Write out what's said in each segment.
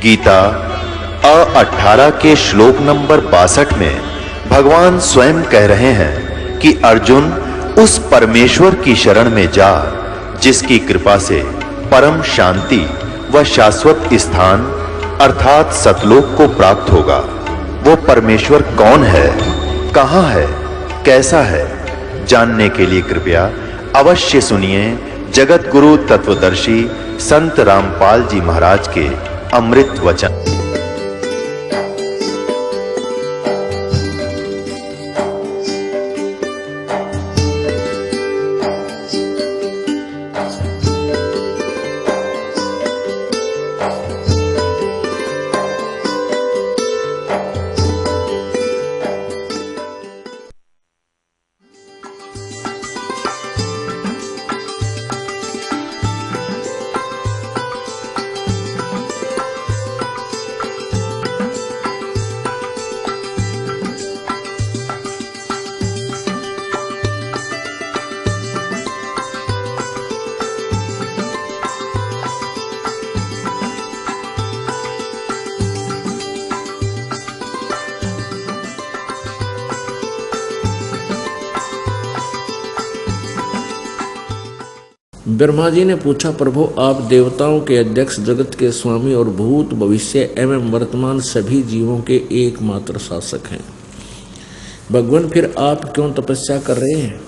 गीता 18 के श्लोक नंबर 62 में भगवान स्वयं कह रहे हैं कि अर्जुन उस परमेश्वर की शरण में जा जिसकी कृपा से परम शांति व शाश्वत स्थान अर्थात सतलोक को प्राप्त होगा। वो परमेश्वर कौन है, कहां है, कैसा है, जानने के लिए कृपया अवश्य सुनिए जगत गुरु तत्वदर्शी संत रामपाल जी महाराज के अमृत वचन। ब्रह्मा जी ने पूछा, प्रभु आप देवताओं के अध्यक्ष, जगत के स्वामी और भूत भविष्य एवं वर्तमान सभी जीवों के एकमात्र शासक हैं। भगवान फिर आप क्यों तपस्या कर रहे हैं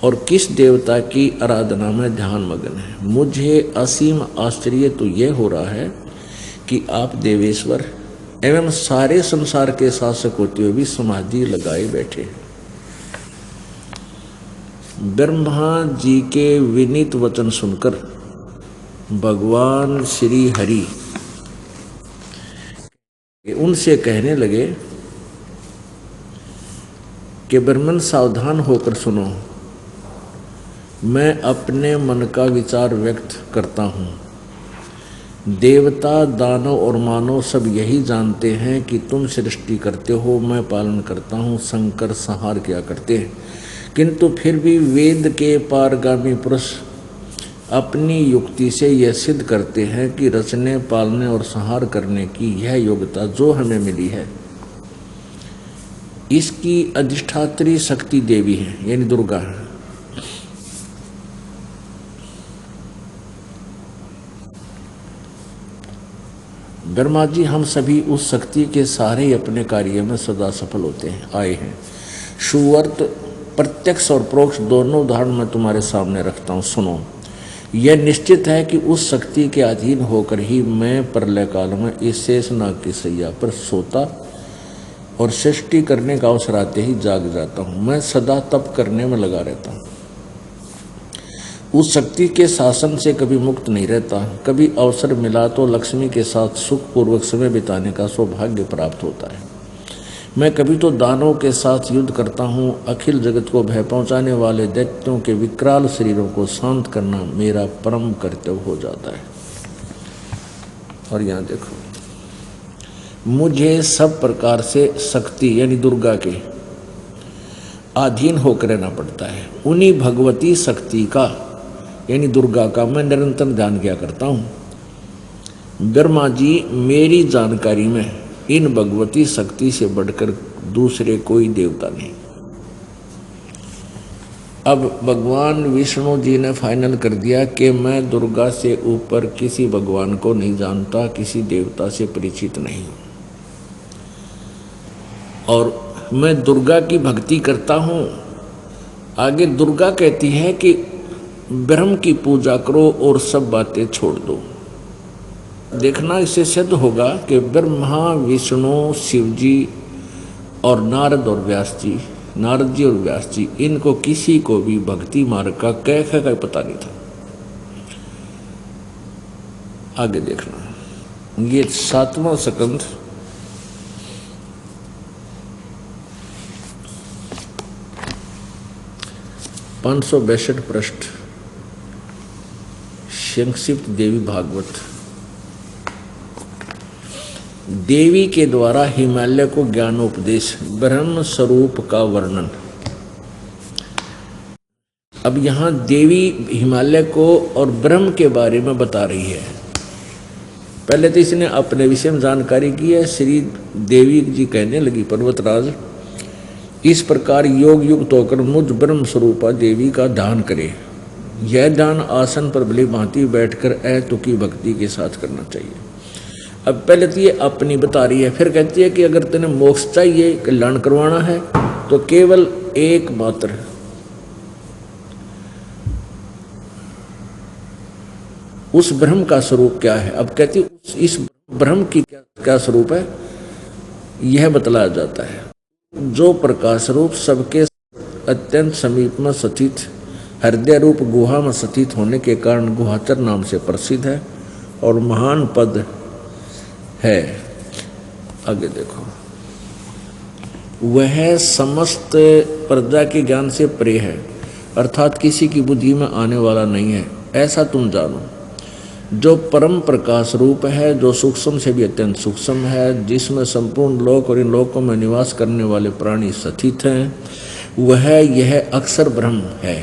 और किस देवता की आराधना में ध्यान मग्न है? मुझे असीम आश्चर्य तो यह हो रहा है कि आप देवेश्वर एवं सारे संसार के शासक होते हुए भी समाधि लगाए बैठे हैं। ब्रह्मा जी के विनीत वचन सुनकर भगवान श्री हरि उनसे कहने लगे कि ब्रह्मन सावधान होकर सुनो, मैं अपने मन का विचार व्यक्त करता हूँ। देवता, दानव और मानव सब यही जानते हैं कि तुम सृष्टि करते हो, मैं पालन करता हूँ, संकर संहार किया करते हैं। किंतु फिर भी वेद के पारगामी पुरुष अपनी युक्ति से यह सिद्ध करते हैं कि रचने, पालने और संहार करने की यह योग्यता जो हमें मिली है, इसकी अधिष्ठात्री शक्ति देवी है, यानी दुर्गा है। ब्रह्मा जी, हम सभी उस शक्ति के सारे अपने कार्य में सदा सफल होते हैं आए हैं। सुअर्थ प्रत्यक्ष और परोक्ष दोनों उदाहरण मैं तुम्हारे सामने रखता हूँ, सुनो। यह निश्चित है कि उस शक्ति के अधीन होकर ही मैं प्रलय काल में इस शेषनाग की सैया पर सोता और सृष्टि करने का अवसर आते ही जाग जाता हूँ। मैं सदा तप करने में लगा रहता हूँ, उस शक्ति के शासन से कभी मुक्त नहीं रहता। कभी अवसर मिला तो लक्ष्मी के साथ सुखपूर्वक समय बिताने का सौभाग्य प्राप्त होता है। मैं कभी तो दानवों के साथ युद्ध करता हूँ। अखिल जगत को भय पहुँचाने वाले दैत्यों के विकराल शरीरों को शांत करना मेरा परम कर्तव्य हो जाता है। और यहाँ देखो, मुझे सब प्रकार से शक्ति यानी दुर्गा के अधीन होकर रहना पड़ता है। उन्हीं भगवती शक्ति का यानी दुर्गा का मैं निरंतर ध्यान किया करता हूँ। ब्रह्मा जी, मेरी जानकारी में इन भगवती शक्ति से बढ़कर दूसरे कोई देवता नहीं। अब भगवान विष्णु जी ने फाइनल कर दिया कि मैं दुर्गा से ऊपर किसी भगवान को नहीं जानता, किसी देवता से परिचित नहीं हूं, और मैं दुर्गा की भक्ति करता हूं। आगे दुर्गा कहती है कि ब्रह्म की पूजा करो और सब बातें छोड़ दो। देखना, इससे सिद्ध होगा कि ब्रह्मा, विष्णु, शिव जी और नारद और व्यास जी, नारद जी और व्यास जी, इनको किसी को भी भक्ति मार्ग का कैसे का पता नहीं था। आगे देखना, ये 7वां स्कंध 562 पृष्ठ, संक्षिप्त देवी भागवत। देवी के द्वारा हिमालय को ज्ञानोपदेश, ब्रह्म स्वरूप का वर्णन। अब यहाँ देवी हिमालय को और ब्रह्म के बारे में बता रही है। पहले तो इसने अपने विषय में जानकारी की है। श्री देवी जी कहने लगी, पर्वतराज इस प्रकार योग युक्त होकर मुझ ब्रह्म स्वरूपा देवी का ध्यान करे। यह ध्यान आसन पर भली भांति बैठकर अतुकी भक्ति के साथ करना चाहिए। अब पहले तो ये अपनी बता रही है, फिर कहती है कि अगर तेने मोक्ष चाहिए, कल्याण करवाना है, तो केवल एकमात्र उस ब्रह्म का स्वरूप क्या है। अब कहती इस ब्रह्म की क्या स्वरूप है, यह बतलाया जाता है। जो प्रकाश रूप सबके अत्यंत समीप में स्थित हृदय रूप गुहा में स्थित होने के कारण गुहाचर नाम से प्रसिद्ध है और महान पद है। आगे देखो, वह समस्त प्रजा के ज्ञान से परे है, अर्थात किसी की बुद्धि में आने वाला नहीं है, ऐसा तुम जानो। जो परम प्रकाश रूप है, जो सूक्ष्म से भी अत्यंत सूक्ष्म है, जिसमें संपूर्ण लोक और इन लोकों में निवास करने वाले प्राणी स्थित हैं, वह यह अक्षर ब्रह्म है।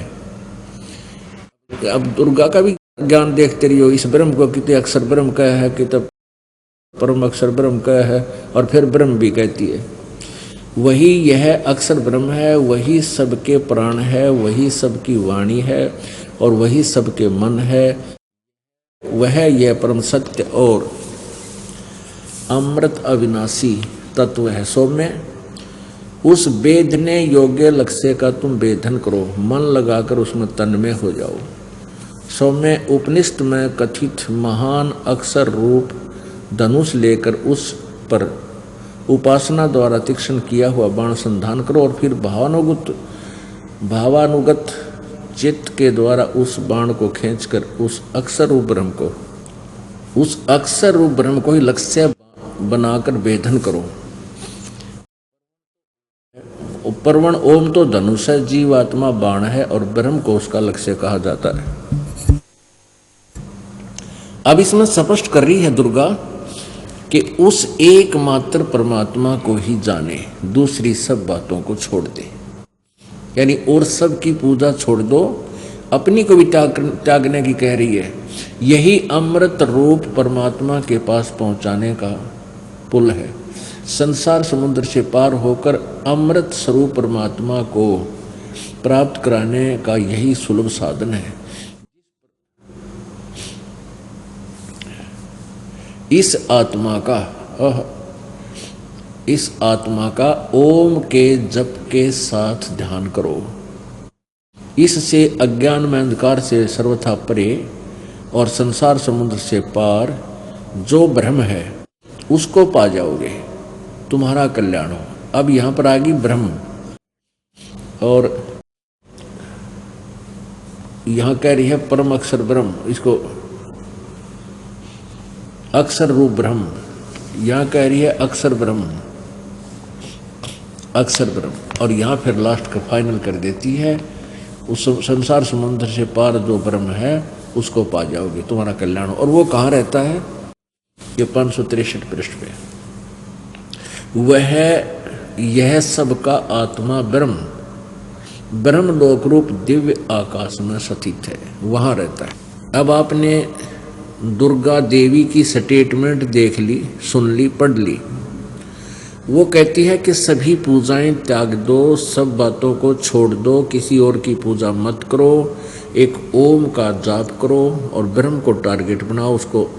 अब दुर्गा का भी ज्ञान देखते रहियो, इस ब्रह्म को कितने अक्षर ब्रह्म का है, कितने परम अक्षर ब्रह्म का है, और फिर ब्रह्म भी कहती है। वही यह अक्षर ब्रह्म है, वही सबके प्राण है, वही सबकी वाणी है और वही सबके मन है। वह यह परम सत्य और अमृत अविनाशी तत्व है। सौम्य उस वेदने योग्य लक्ष्य का तुम वेदन करो, मन लगाकर उसमें तन्मय हो जाओ। सौम्य उपनिषद में कथित महान अक्षर रूप धनुष लेकर उस पर उपासना द्वारा तीक्ष्ण किया हुआ बाण संधान करो और फिर भावानुगत चित्त के द्वारा उस बाण को खींचकर उस अक्षर रूप ब्रह्म को ही लक्ष्य बनाकर वेधन करो। परवण ओम तो धनुष है, जीवात्मा बाण है और ब्रह्म को उसका लक्ष्य कहा जाता है। अब इसमें स्पष्ट कर रही है दुर्गा कि उस एकमात्र परमात्मा को ही जाने, दूसरी सब बातों को छोड़ दे। यानी और सब की पूजा छोड़ दो, अपनी को भी त्यागने की कह रही है। यही अमृत रूप परमात्मा के पास पहुंचाने का पुल है। संसार समुद्र से पार होकर अमृत स्वरूप परमात्मा को प्राप्त कराने का यही सुलभ साधन है। इस आत्मा का ओम के जप के साथ ध्यान करो। इससे अज्ञान में अंधकार से सर्वथा परे और संसार समुद्र से पार जो ब्रह्म है उसको पा जाओगे, तुम्हारा कल्याण हो। अब यहां पर आ गई ब्रह्म, और यहां कह रही है परम अक्षर ब्रह्म, इसको अक्षर रूप ब्रह्म, यहां कह रही है अक्षर ब्रह्म, और यहां फिर लास्ट का फाइनल कर देती है, उस संसार समुद्र से पार जो ब्रह्म है उसको पा जाओगे, तुम्हारा कल्याण हो। और वो कहाँ रहता है, ये 563 पृष्ठ पे। वह यह सबका आत्मा ब्रह्म लोक रूप दिव्य आकाश में स्थित है, वहां रहता है। अब आपने दुर्गा देवी की स्टेटमेंट देख ली, सुन ली, पढ़ ली। वो कहती है कि सभी पूजाएं त्याग दो, सब बातों को छोड़ दो, किसी और की पूजा मत करो, एक ओम का जाप करो और ब्रह्म को टारगेट बनाओ, उसको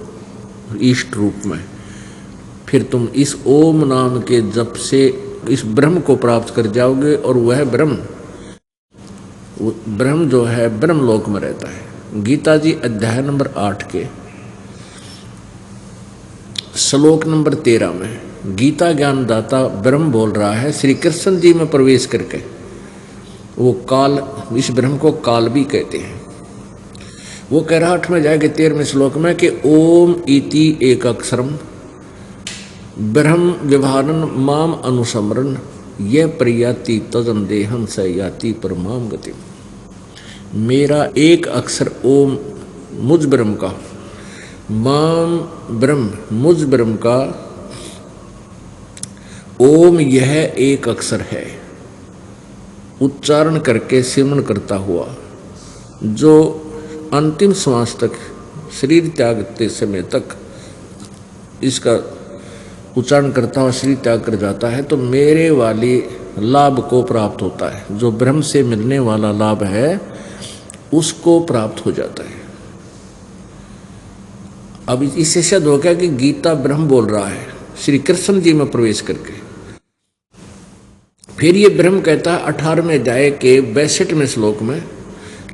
इष्ट रूप में। फिर तुम इस ओम नाम के जप से इस ब्रह्म को प्राप्त कर जाओगे, और वह ब्रह्म जो है ब्रह्म लोक में रहता है। गीता जी अध्याय नंबर 8 के श्लोक नंबर 13 में गीता ज्ञानदाता ब्रह्म बोल रहा है, श्री कृष्ण जी में प्रवेश करके। वो काल, इस ब्रह्म को काल भी कहते हैं। वो कह रहा 8 में जाएगा 13वें श्लोक में कि ओम इति एक अक्षरम ब्रह्म व्यवहारन माम अनुसमरन ये प्रयाति तजन देहम स याति परमाम गति। मेरा एक अक्षर ओम मुझ ब्रह्म का, माम ब्रह्म मुझ ब्रह्म का, ओम यह एक अक्षर है, उच्चारण करके सिमरन करता हुआ जो अंतिम श्वास तक, शरीर त्यागते समय तक इसका उच्चारण करता हुआ शरीर त्याग कर जाता है तो मेरे वाले लाभ को प्राप्त होता है, जो ब्रह्म से मिलने वाला लाभ है उसको प्राप्त हो जाता है। अब इससे सिद्ध हो गया कि गीता ब्रह्म बोल रहा है श्री कृष्ण जी में प्रवेश करके। फिर ये ब्रह्म कहता है 18वें अध्याय के 62वें श्लोक में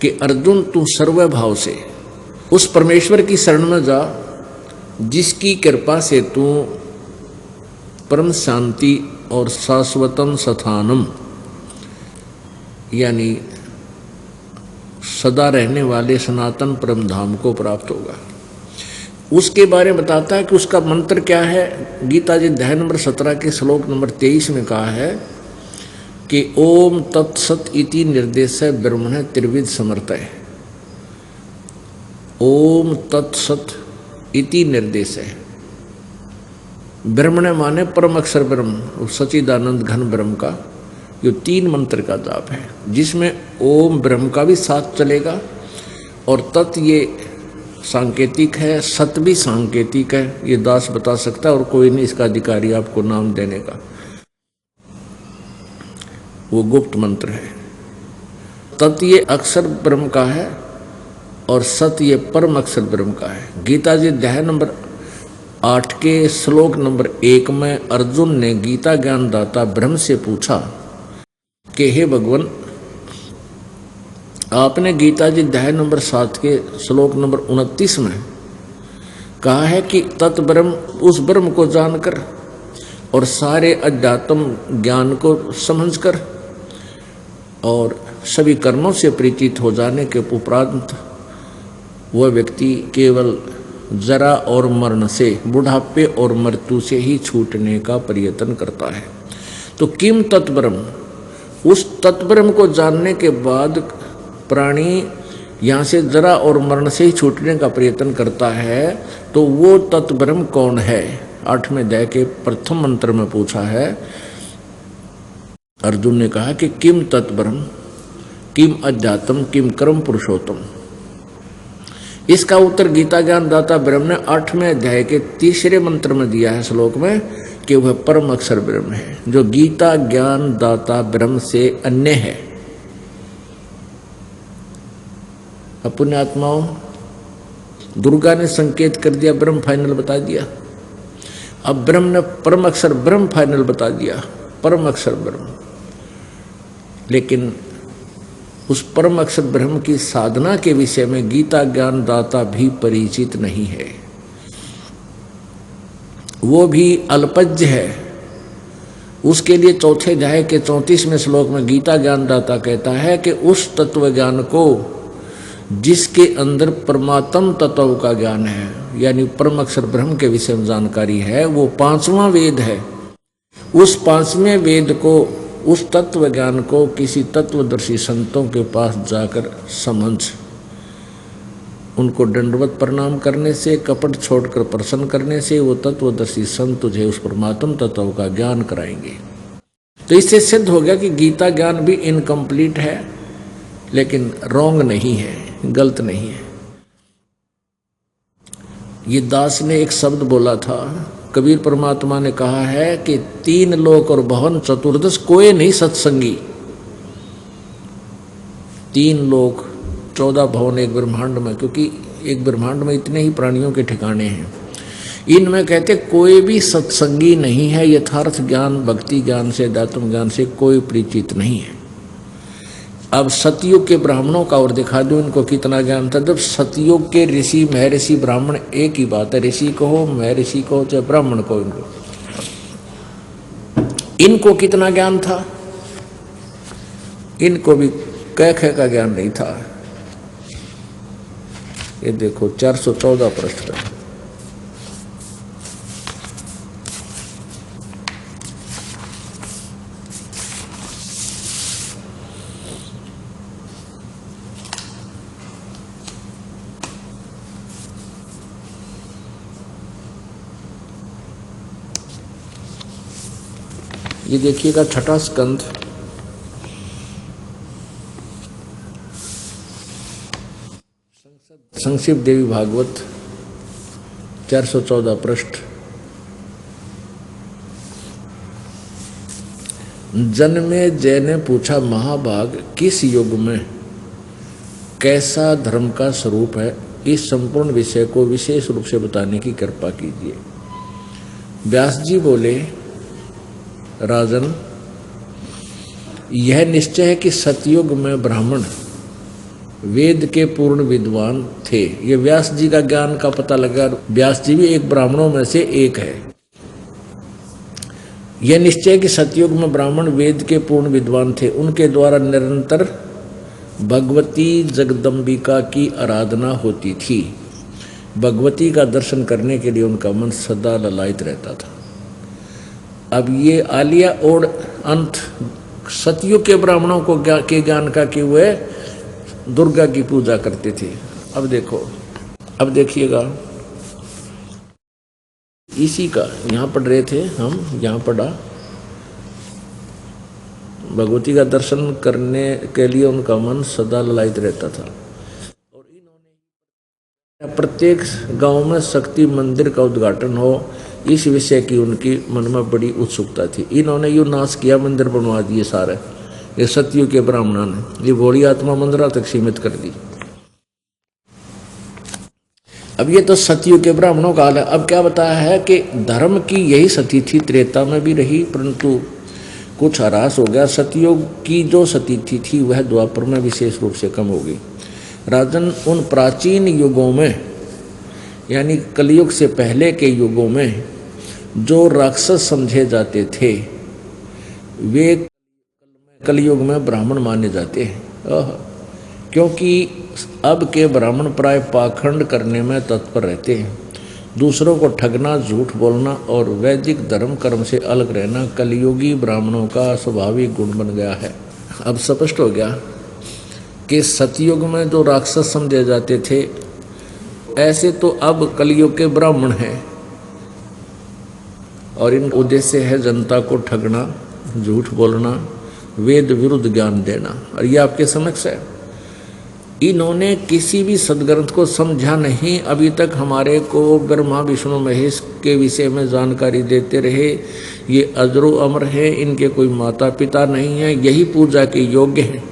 कि अर्जुन तू सर्वभाव से उस परमेश्वर की शरण में जा जिसकी कृपा से तू परम शांति और शाश्वतम स्थानम यानी सदा रहने वाले सनातन परम धाम को प्राप्त होगा। उसके बारे में बताता है कि उसका मंत्र क्या है। गीता जी अध्याय नंबर 17 के श्लोक नंबर 23 में कहा है कि ओम तत्सत इति निर्देश ब्रह्मण त्रिविध समर्थय। ओम तत्सत इति निर्देश है। ब्रह्मण माने परम अक्षर ब्रह्म, सच्चिदानंद घन ब्रह्म का जो 3 मंत्र का जाप है, जिसमें ओम ब्रह्म का भी साथ चलेगा और तत् ये सांकेतिक है, सत भी सांकेतिक है। ये दास बता सकता है और कोई नहीं इसका अधिकारी आपको नाम देने का, वो गुप्त मंत्र है। तत् ये अक्षर ब्रह्म का है और सत ये परम अक्षर ब्रह्म का है। गीता जी अध्याय नंबर 8 के श्लोक नंबर 1 में अर्जुन ने गीता ज्ञान दाता ब्रह्म से पूछा कि हे भगवान, आपने गीता जी अध्याय नंबर 7 के श्लोक नंबर 29 में कहा है कि तत् ब्रह्म उस ब्रह्म को जानकर और सारे अध्यात्म ज्ञान को समझकर और सभी कर्मों से परिचित हो जाने के उपरांत वह व्यक्ति केवल जरा और मरण से, बुढ़ापे और मृत्यु से ही छूटने का प्रयत्न करता है। तो किम तत्ब्रह्म, उस तत्ब्रह्म को जानने के बाद प्राणी यहाँ से जरा और मरण से ही छूटने का प्रयत्न करता है, तो वो तत्ब्रह्म कौन है? 8वें अध्याय के प्रथम मंत्र में पूछा है। अर्जुन ने कहा कि किम तत्ब्रह्म, किम अध्यात्म, किम कर्म पुरुषोत्तम। इसका उत्तर गीता ज्ञान दाता ब्रह्म ने 8वें अध्याय के 3रे मंत्र में दिया है श्लोक में कि वह परम अक्षर ब्रह्म है, जो गीता ज्ञान दाता ब्रह्म से अन्य है। पुण्यात्माओं, दुर्गा ने संकेत कर दिया, ब्रह्म फाइनल बता दिया। अब ब्रह्म ने परम अक्षर ब्रह्म फाइनल बता दिया, परम अक्षर ब्रह्म। लेकिन उस परम अक्षर ब्रह्म की साधना के विषय में गीता ज्ञान दाता भी परिचित नहीं है, वो भी अल्पज्ञ है। उसके लिए 4थे अध्याय के 34वें श्लोक में गीता ज्ञान दाता कहता है कि उस तत्व ज्ञान को जिसके अंदर परमात्म तत्व का ज्ञान है, यानी परम अक्षर ब्रह्म के विषय में जानकारी है, वो 5वां वेद है। उस 5वें वेद को, उस तत्व ज्ञान को किसी तत्वदर्शी संतों के पास जाकर समझ, उनको दंडवत प्रणाम करने से, कपट छोड़कर प्रसन्न करने से वो तत्वदर्शी संत तुझे उस परमात्म तत्व का ज्ञान कराएंगे। तो इससे सिद्ध हो गया कि गीता ज्ञान भी इनकम्प्लीट है, लेकिन रॉन्ग नहीं है, गलत नहीं है। ये दास ने एक शब्द बोला था, कबीर परमात्मा ने कहा है कि 3 लोक और भवन चतुर्दश कोई नहीं सत्संगी। 3 लोक 14 भवन एक ब्रह्मांड में, क्योंकि एक ब्रह्मांड में इतने ही प्राणियों के ठिकाने हैं। इनमें कहते कोई भी सत्संगी नहीं है, यथार्थ ज्ञान भक्ति ज्ञान से, अध्यात्म ज्ञान से कोई परिचित नहीं है। अब सतयुग के ब्राह्मणों का और दिखा दूं इनको कितना ज्ञान था। जब सतयुग के ऋषि महर्षि ब्राह्मण एक ही बात है, ऋषि कहो महर्षि कहो चाहे ब्राह्मण कहो, इनको कितना ज्ञान था। इनको भी कह का ज्ञान नहीं था। ये देखो 414 पृष्ठ पर ये देखिएगा 6ठा स्कंध, संक्षिप्त देवी भागवत 414 पृष्ठ। जन्मेजय ने पूछा, महाभाग किस युग में कैसा धर्म का स्वरूप है, इस संपूर्ण विषय को विशेष रूप से बताने की कृपा कीजिए। व्यास जी बोले, राजन, यह निश्चय है कि सतयुग में ब्राह्मण वेद के पूर्ण विद्वान थे। ये व्यास जी का ज्ञान का पता लगा। व्यास जी भी एक ब्राह्मणों में से एक है। यह निश्चय कि सतयुग में ब्राह्मण वेद के पूर्ण विद्वान थे। उनके द्वारा निरंतर भगवती जगदम्बिका की आराधना होती थी। भगवती का दर्शन करने के लिए उनका मन सदा ललायित रहता था। अब ये आलिया और अंत सतयुग के ब्राह्मणों को के ज्ञान का कि वे दुर्गा की पूजा करते थे। अब देखो, अब देखिएगा, इसी का यहाँ पढ़ रहे थे हम, यहाँ पढ़ा भगवती का दर्शन करने के लिए उनका मन सदा ललायित रहता था। और इन्होंने प्रत्येक गांव में शक्ति मंदिर का उद्घाटन हो, इस विषय की उनकी मन में बड़ी उत्सुकता थी। इन्होंने यूँ नाश किया, मंदिर बनवा दिए सारे। ये सतयुग के ब्राह्मणों ने ये भोली आत्मा मंदिरों तक सीमित कर दी। अब ये तो सतयुग के ब्राह्मणों का हाल है। अब क्या बताया है कि धर्म की यही सती थी, त्रेता में भी रही, परंतु कुछ ह्रास हो गया। सतयुग की जो सती थी वह द्वापर में विशेष रूप से कम हो गई। राजन, उन प्राचीन युगों में यानी कलयुग से पहले के युगों में जो राक्षस समझे जाते थे वे कलयुग में ब्राह्मण माने जाते हैं। क्योंकि अब के ब्राह्मण प्राय पाखंड करने में तत्पर रहते हैं। दूसरों को ठगना, झूठ बोलना और वैदिक धर्म कर्म से अलग रहना कलयुगी ब्राह्मणों का स्वाभाविक गुण बन गया है। अब स्पष्ट हो गया कि सतयुग में जो राक्षस समझे जाते थे ऐसे तो अब कलयुग के ब्राह्मण हैं और इन उद्देश्य है जनता को ठगना, झूठ बोलना, वेद विरुद्ध ज्ञान देना। और ये आपके समक्ष है। इन्होंने किसी भी सदग्रंथ को समझा नहीं। अभी तक हमारे को ब्रह्मा विष्णु महेश के विषय में जानकारी देते रहे। ये अजरो अमर है, इनके कोई माता पिता नहीं है, यही पूजा के योग्य हैं।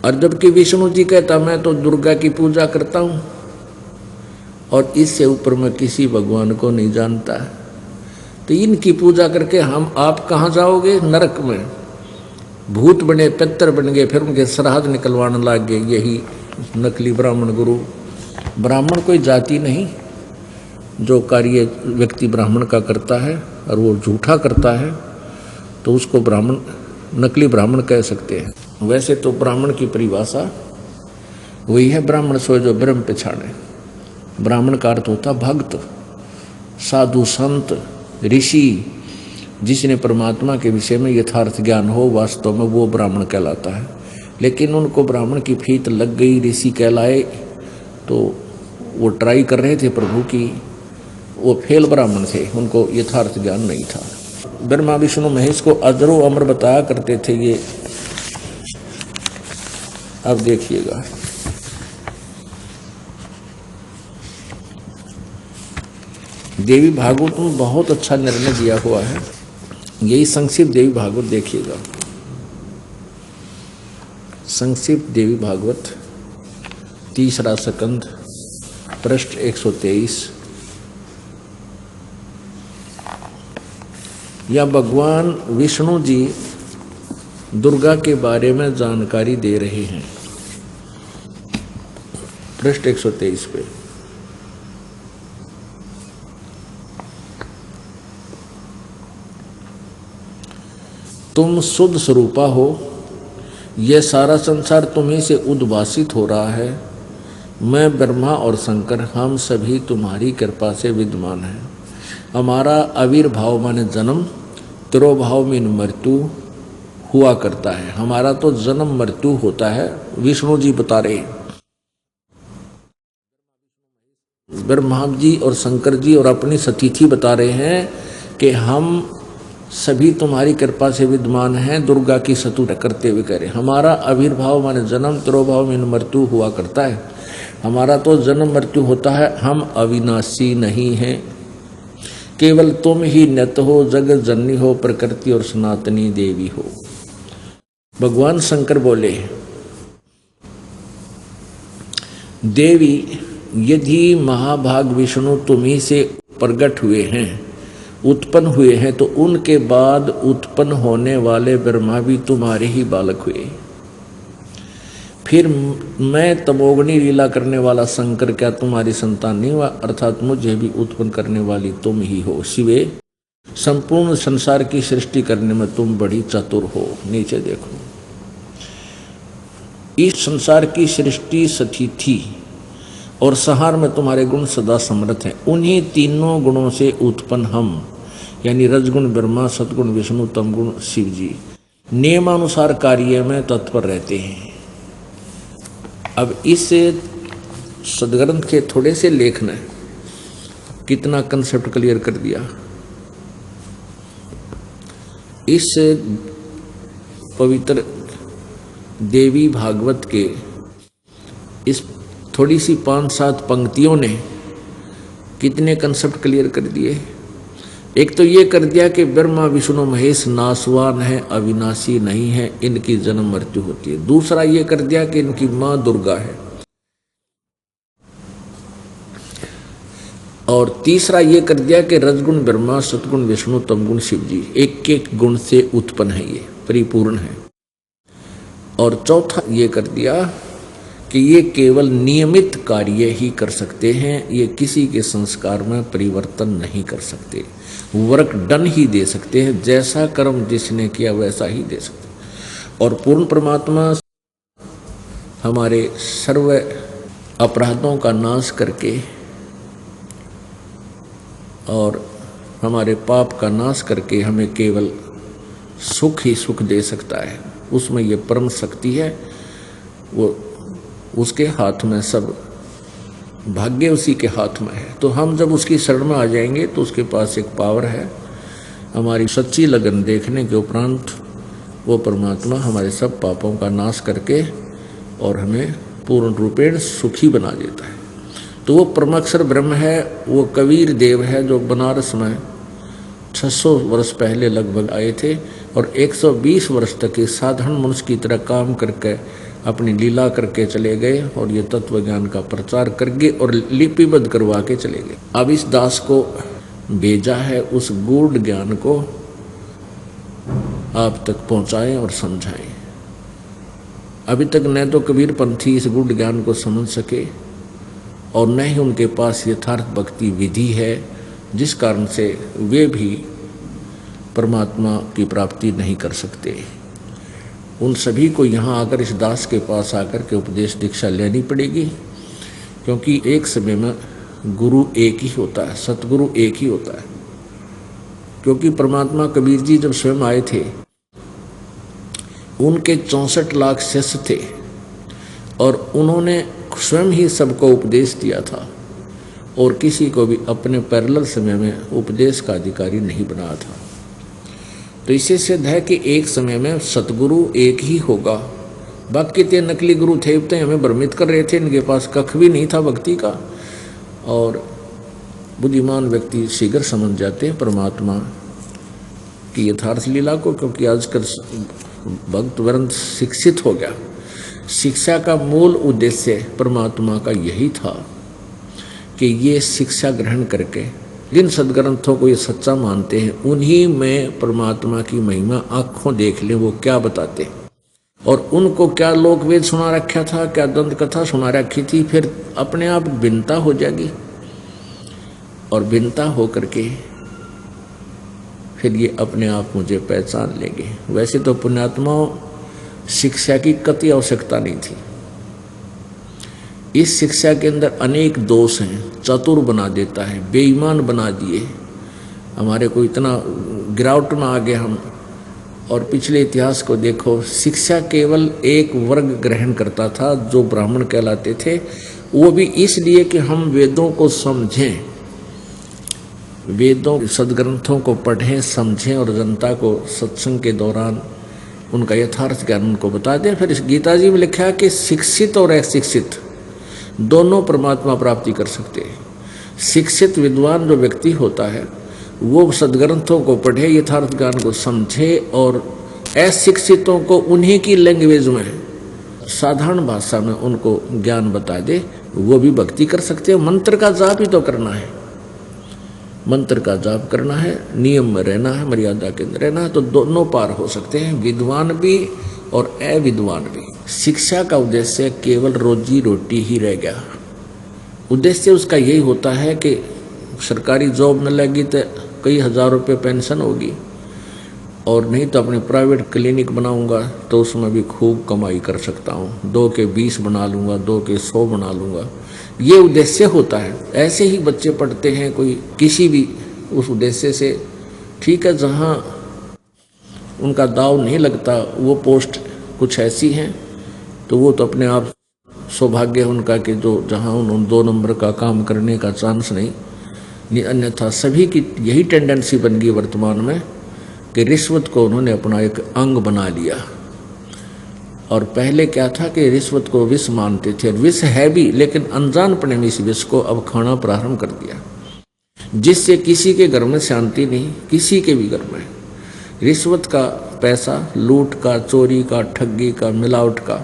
और जबकि विष्णु जी कहता मैं तो दुर्गा की पूजा करता हूँ और इससे ऊपर मैं किसी भगवान को नहीं जानता, तो इनकी पूजा करके आप कहाँ जाओगे? नरक में। भूत बने, पितर बन गए, फिर उनके श्राद्ध निकलवाने लग गए यही नकली ब्राह्मण गुरु। ब्राह्मण कोई जाति नहीं, जो कार्य व्यक्ति ब्राह्मण का करता है और वो झूठा करता है तो उसको ब्राह्मण, नकली ब्राह्मण कह सकते हैं। वैसे तो ब्राह्मण की परिभाषा वही है, ब्राह्मण सो जो ब्रह्म पछाणे। ब्राह्मण का अर्थ होता भक्त, साधु, संत, ऋषि, जिसने परमात्मा के विषय में यथार्थ ज्ञान हो, वास्तव में वो ब्राह्मण कहलाता है। लेकिन उनको ब्राह्मण की फीत लग गई, ऋषि कहलाए, तो वो ट्राई कर रहे थे प्रभु की, वो फेल ब्राह्मण थे, उनको यथार्थ ज्ञान नहीं था। ब्रह्मा विष्णु महेश को अजरो अमर बताया करते थे ये। अब देखिएगा, देवी भागवत में बहुत अच्छा निर्णय दिया हुआ है। यही संक्षिप्त देवी भागवत देखिएगा। संक्षिप्त देवी भागवत 3रा स्कंध, पृष्ठ 123। या भगवान विष्णु जी दुर्गा के बारे में जानकारी दे रहे हैं। पृष्ठ 123 पे तुम शुद्ध स्वरूपा हो, यह सारा संसार तुम्ही से उद्भासित हो रहा है। मैं ब्रह्मा और शंकर हम सभी तुम्हारी कृपा से विद्यमान हैं। हमारा आविर्भाव माने जन्म, तिरोभाव में मृत्यु हुआ करता है। हमारा तो जन्म मृत्यु होता है, विष्णु जी बता रहे। ब्रह्मा जी और शंकर जी और अपनी सतीथि बता रहे हैं कि हम सभी तुम्हारी कृपा से विद्यमान हैं। दुर्गा की स्तुति करते हुए कह रहे हमारा आविर्भाव माने जन्म, तिरोभाव में मृत्यु हुआ करता है। हमारा तो जन्म मृत्यु होता है, हम अविनाशी नहीं हैं। केवल तुम ही नित हो, जगत जननी हो, प्रकृति और सनातनी देवी हो। भगवान शंकर बोले, देवी यदि महाभाग विष्णु तुम्ही से प्रकट हुए हैं, उत्पन्न हुए हैं, तो उनके बाद उत्पन्न होने वाले ब्रह्मा भी तुम्हारे ही बालक हुए। फिर मैं तमोगुणी लीला करने वाला शंकर क्या तुम्हारी संतान नहीं हुआ? अर्थात मुझे भी उत्पन्न करने वाली तुम ही हो। शिवे, संपूर्ण संसार की सृष्टि करने में तुम बड़ी चतुर हो। नीचे देखो, इस संसार की सृष्टि सती थी और संहार में तुम्हारे गुण सदा समर्थ हैं। उन्हीं तीनों गुणों से उत्पन्न हम, यानी रजगुण ब्रह्मा, सतगुण विष्णु, तमगुण शिव जी, नियमानुसार कार्य में तत्पर रहते हैं। अब इस सदग्रंथ के थोड़े से लेख ने कितना कंसेप्ट क्लियर कर दिया। इस पवित्र देवी भागवत के इस थोड़ी सी 5-7 पंक्तियों ने कितने कंसेप्ट क्लियर कर दिए। एक तो ये कर दिया कि ब्रह्मा विष्णु महेश नासवान है, अविनाशी नहीं है, इनकी जन्म मृत्यु होती है। दूसरा ये कर दिया कि इनकी मां दुर्गा है। और तीसरा ये कर दिया कि रजगुण ब्रह्मा, सतगुण विष्णु, तमगुण शिव जी, एक एक गुण से उत्पन्न है, ये परिपूर्ण है। और चौथा ये कर दिया कि ये केवल नियमित कार्य ही कर सकते हैं, ये किसी के संस्कार में परिवर्तन नहीं कर सकते, वर्क डन ही दे सकते हैं, जैसा कर्म जिसने किया वैसा ही दे सकते हैं। और पूर्ण परमात्मा हमारे सर्व अपराधों का नाश करके और हमारे पाप का नाश करके हमें केवल सुख ही सुख दे सकता है। उसमें ये परम शक्ति है, वो उसके हाथ में, सब भाग्य उसी के हाथ में है। तो हम जब उसकी शरण में आ जाएंगे तो उसके पास एक पावर है। हमारी सच्ची लगन देखने के उपरांत वो परमात्मा हमारे सब पापों का नाश करके और हमें पूर्ण रूपेण सुखी बना देता है। तो वो परमाक्षर ब्रह्म है, वो कबीर देव है जो बनारस में 600 वर्ष पहले लगभग आए थे और 120 वर्ष तक इस साधारण मनुष्य की तरह काम करके अपनी लीला करके चले गए और ये तत्व ज्ञान का प्रचार करके और लिपिबद्ध करवा के चले गए। अब इस दास को भेजा है उस गूढ़ ज्ञान को आप तक पहुंचाएं और समझाएं। अभी तक न तो कबीर पंथी इस गूढ़ ज्ञान को समझ सके और न ही उनके पास यथार्थ भक्ति विधि है, जिस कारण से वे भी परमात्मा की प्राप्ति नहीं कर सकते। उन सभी को यहाँ आकर इस दास के पास आकर के उपदेश दीक्षा लेनी पड़ेगी, क्योंकि एक समय में गुरु एक ही होता है, सतगुरु एक ही होता है। क्योंकि परमात्मा कबीर जी जब स्वयं आए थे उनके 64 लाख शिष्य थे और उन्होंने स्वयं ही सबको उपदेश दिया था और किसी को भी अपने पैरेलल समय में उपदेश का अधिकारी नहीं बनाया था। तो इससे सिद्ध है कि एक समय में सतगुरु एक ही होगा। बाकी ते नकली गुरु थे, तो हमें भ्रमित कर रहे थे, इनके पास कख भी नहीं था भक्ति का। और बुद्धिमान व्यक्ति शीघ्र समझ जाते हैं परमात्मा की यथार्थ लीला को, क्योंकि आजकल भक्त वृंद शिक्षित हो गया। शिक्षा का मूल उद्देश्य परमात्मा का यही था कि ये शिक्षा ग्रहण करके जिन सदग्रंथों को ये सच्चा मानते हैं उन्हीं में परमात्मा की महिमा आंखों देख ले वो क्या बताते हैं। और उनको क्या लोकवेद सुना रखा था, क्या दंत कथा सुना रखी थी, फिर अपने आप भिन्नता हो जाएगी और भिन्नता हो करके फिर ये अपने आप मुझे पहचान लेंगे। वैसे तो पुण्यात्माओं शिक्षा की कतई आवश्यकता नहीं थी। इस शिक्षा के अंदर अनेक दोष हैं, चतुर बना देता है, बेईमान बना दिए, हमारे को इतना गिरावट में आ गए हम। और पिछले इतिहास को देखो, शिक्षा केवल एक वर्ग ग्रहण करता था जो ब्राह्मण कहलाते थे, वो भी इसलिए कि हम वेदों को समझें, वेदों सदग्रंथों को पढ़ें समझें और जनता को सत्संग के दौरान उनका यथार्थ ज्ञान उनको बता दें। फिर इस गीता जी में लिखा है कि शिक्षित और अशिक्षित दोनों परमात्मा प्राप्ति कर सकते हैं। शिक्षित विद्वान जो व्यक्ति होता है वो सदग्रंथों को पढ़े, यथार्थ ज्ञान को समझे और अशिक्षितों को उन्हीं की लैंग्वेज में, साधारण भाषा में उनको ज्ञान बता दे, वो भी भक्ति कर सकते हैं। मंत्र का जाप ही तो करना है, मंत्र का जाप करना है, नियम में रहना है, मर्यादा के अंदर रहना है, तो दोनों पार हो सकते हैं, विद्वान भी और अविद्वान भी। शिक्षा का उद्देश्य केवल रोजी रोटी ही रह गया। उद्देश्य उसका यही होता है कि सरकारी जॉब में लगी तो कई हजार रुपये पेंशन होगी, और नहीं तो अपने प्राइवेट क्लिनिक बनाऊंगा तो उसमें भी खूब कमाई कर सकता हूँ, 2 के 20 बना लूँगा, 2 के 100 बना लूँगा, ये उद्देश्य होता है। ऐसे ही बच्चे पढ़ते हैं कोई किसी भी उस उद्देश्य से, ठीक है, जहाँ उनका दाव नहीं लगता, वो पोस्ट कुछ ऐसी हैं तो वो तो अपने आप सौभाग्य है उनका कि जो जहाँ उन्होंने 2 नंबर का काम करने का चांस नहीं, अन्यथा सभी की यही टेंडेंसी बन गई वर्तमान में कि रिश्वत को उन्होंने अपना एक अंग बना लिया। और पहले क्या था कि रिश्वत को विष मानते थे, और विष है भी, लेकिन अनजानपने में इस विष को अब खाना प्रारंभ कर दिया, जिससे किसी के घर में शांति नहीं, किसी के भी घर में। रिश्वत का पैसा, लूट का, चोरी का, ठगी का, मिलावट का,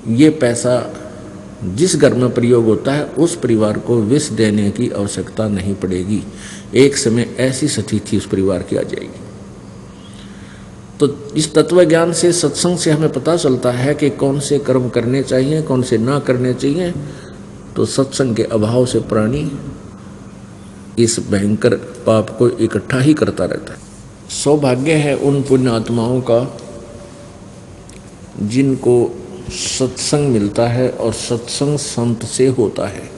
ये पैसा जिस घर में प्रयोग होता है उस परिवार को विष देने की आवश्यकता नहीं पड़ेगी। एक समय ऐसी स्थिति उस परिवार की आ जाएगी। तो इस तत्व ज्ञान से, सत्संग से हमें पता चलता है कि कौन से कर्म करने चाहिए, कौन से ना करने चाहिए। तो सत्संग के अभाव से प्राणी इस भयंकर पाप को इकट्ठा ही करता रहता है। सौभाग्य है उन पुण्य आत्माओं का जिनको सत्संग मिलता है और सत्संग संत से होता है।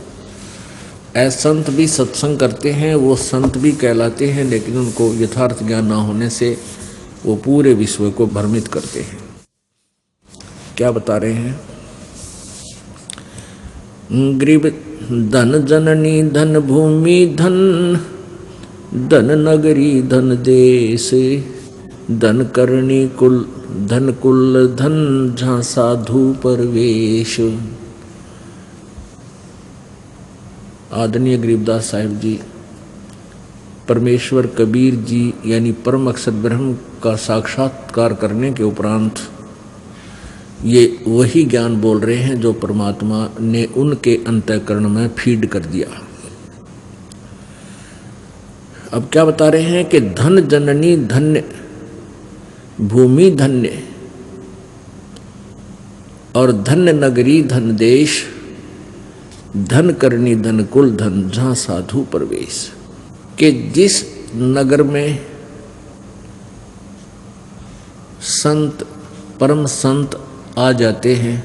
असंत भी सत्संग करते हैं, वो संत भी कहलाते हैं, लेकिन उनको यथार्थ ज्ञान ना होने से वो पूरे विश्व को भ्रमित करते हैं। क्या बता रहे हैं? ग्रीब धन जननी धन भूमि धन, धन नगरी धन देश, धन करणी कुल धन कुल धन, जहाँ साधु परवेश। आदरणीय गरीबदास साहिब जी, परमेश्वर कबीर जी यानी परम अक्षर ब्रह्म का साक्षात्कार करने के उपरांत ये वही ज्ञान बोल रहे हैं जो परमात्मा ने उनके अंतःकरण में फीड कर दिया। अब क्या बता रहे हैं कि धन जननी धन्य भूमि धन्य, और धन्य नगरी धन देश, धन करनी धन कुल धन, जहाँ साधु प्रवेश। कि जिस नगर में संत, परम संत आ जाते हैं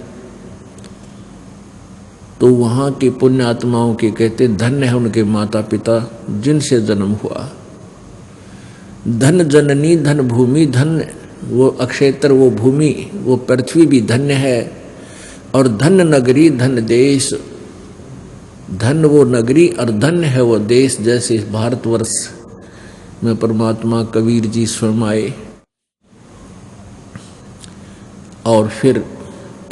तो वहाँ की पुण्य आत्माओं के कहते धन्य है उनके माता पिता जिनसे जन्म हुआ। धन जननी धन भूमि धन्य, वो अक्षेत्र, वो भूमि, वो पृथ्वी भी धन्य है। और धन नगरी धन देश, धन वो नगरी और धन्य है वो देश। जैसे इस भारतवर्ष में परमात्मा कबीर जी स्वयं आए और फिर